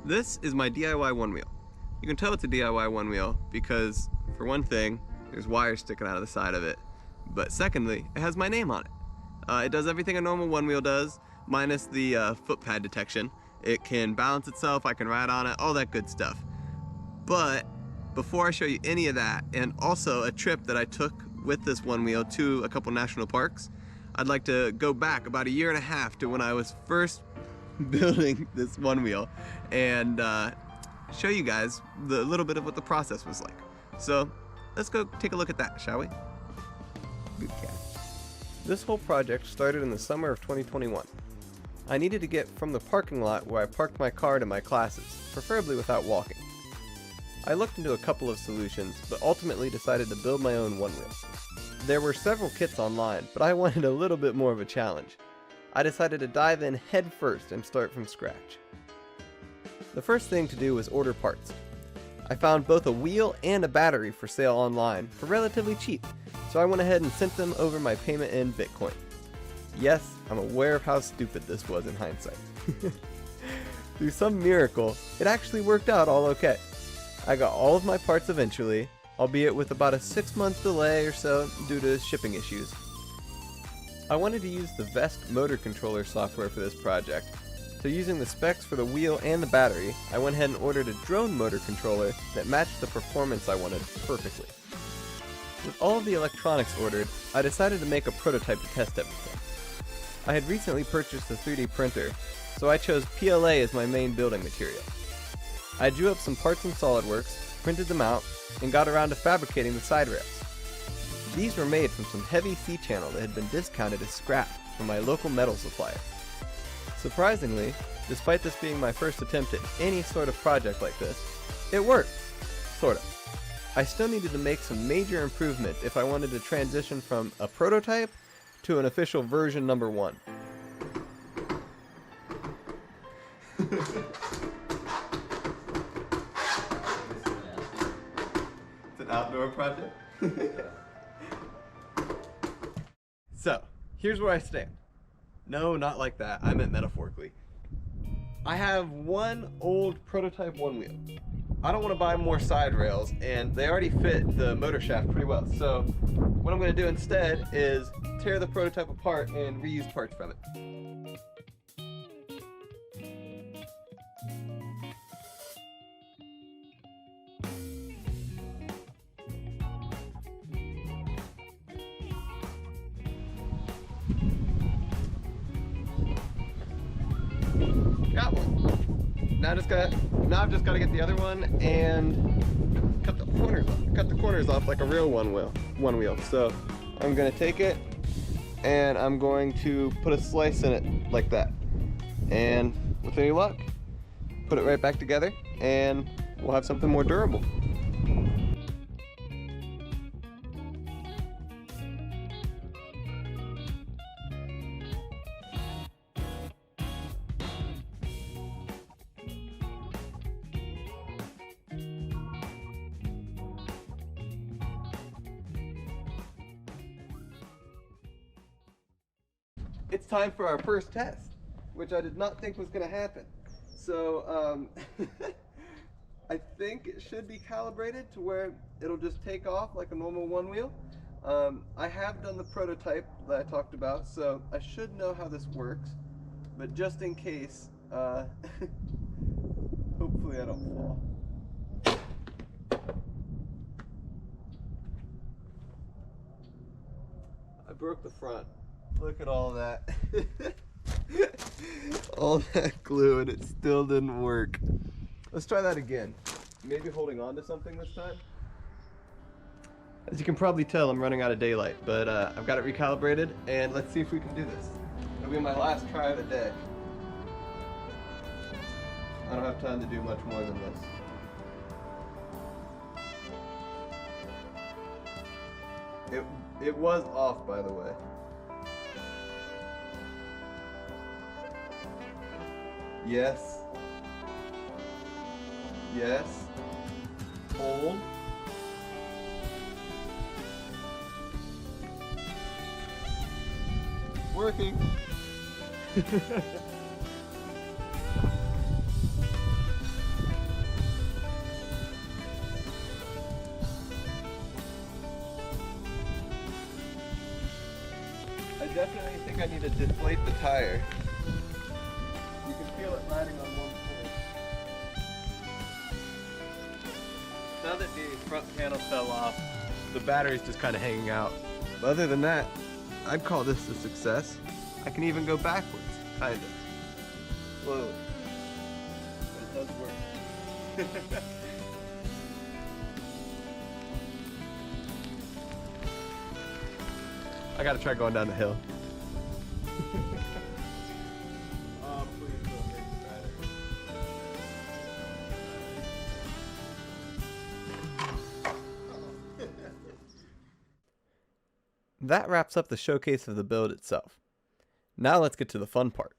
This is my DIY one wheel. You can tell it's a DIY one wheel because, for one thing, there's wires sticking out of the side of it. But secondly, it has my name on it. It does everything a normal one wheel does, minus the foot pad detection. It can balance itself, I can ride on it, all that good stuff. But before I show you any of that, and also a trip that I took with this one wheel to a couple national parks, I'd like to go back about a year and a half to when I was first building this one wheel and show you guys the little bit of what the process was like. So let's go take a look at that, shall we? Good cat. This whole project started in the summer of 2021. I needed to get from the parking lot where I parked my car to my classes, preferably without walking. I looked into a couple of solutions, but ultimately decided to build my own one wheel. There were several kits online, but I wanted a little bit more of a challenge. I decided to dive in head first and start from scratch. The first thing to do was order parts. I found both a wheel and a battery for sale online for relatively cheap, so I went ahead and sent them over my payment in Bitcoin. Yes, I'm aware of how stupid this was in hindsight. Through some miracle, it actually worked out all okay. I got all of my parts eventually, albeit with about a 6-month delay or so due to shipping issues. I wanted to use the Vest motor controller software for this project, so using the specs for the wheel and the battery, I went ahead and ordered a drone motor controller that matched the performance I wanted perfectly. With all of the electronics ordered, I decided to make a prototype to test everything. I had recently purchased a 3D printer, so I chose PLA as my main building material. I drew up some parts in SolidWorks, printed them out, and got around to fabricating the side rails. These were made from some heavy C-channel that had been discounted as scrap from my local metal supplier. Surprisingly, despite this being my first attempt at any sort of project like this, it worked. Sort of. I still needed to make some major improvement if I wanted to transition from a prototype to an official version number 1. It's an outdoor project? So, here's where I stand. No, not like that. I meant metaphorically. I have one old prototype one wheel. I don't want to buy more side rails, and they already fit the motor shaft pretty well. So, what I'm going to do instead is tear the prototype apart and reuse parts from it. Got one. Now I've just got to get the other one and cut the corners off like a real one wheel. So I'm gonna take it and I'm going to put a slice in it like that. And with any luck, put it right back together and we'll have something more durable. It's time for our first test, which I did not think was going to happen. So I think it should be calibrated to where it'll just take off like a normal one wheel. I have done the prototype that I talked about, so I should know how this works, but just in case, hopefully I don't fall. I broke the front. Look at all that. All that glue, and it still didn't work. Let's try that again. Maybe holding on to something this time. As you can probably tell, I'm running out of daylight, but I've got it recalibrated, and let's see if we can do this. It'll be my last try of the day. I don't have time to do much more than this. It was off, by the way. Yes. Yes. Hold. Working. think I need to deflate the tire. You can feel it riding on one point. Now that the front panel fell off, the battery's just kind of hanging out. But other than that, I'd call this a success. I can even go backwards, kind of. Slowly. But it does work. I gotta try going down the hill. Oh, please don't hit the battery. That wraps up the showcase of the build itself. Now let's get to the fun part.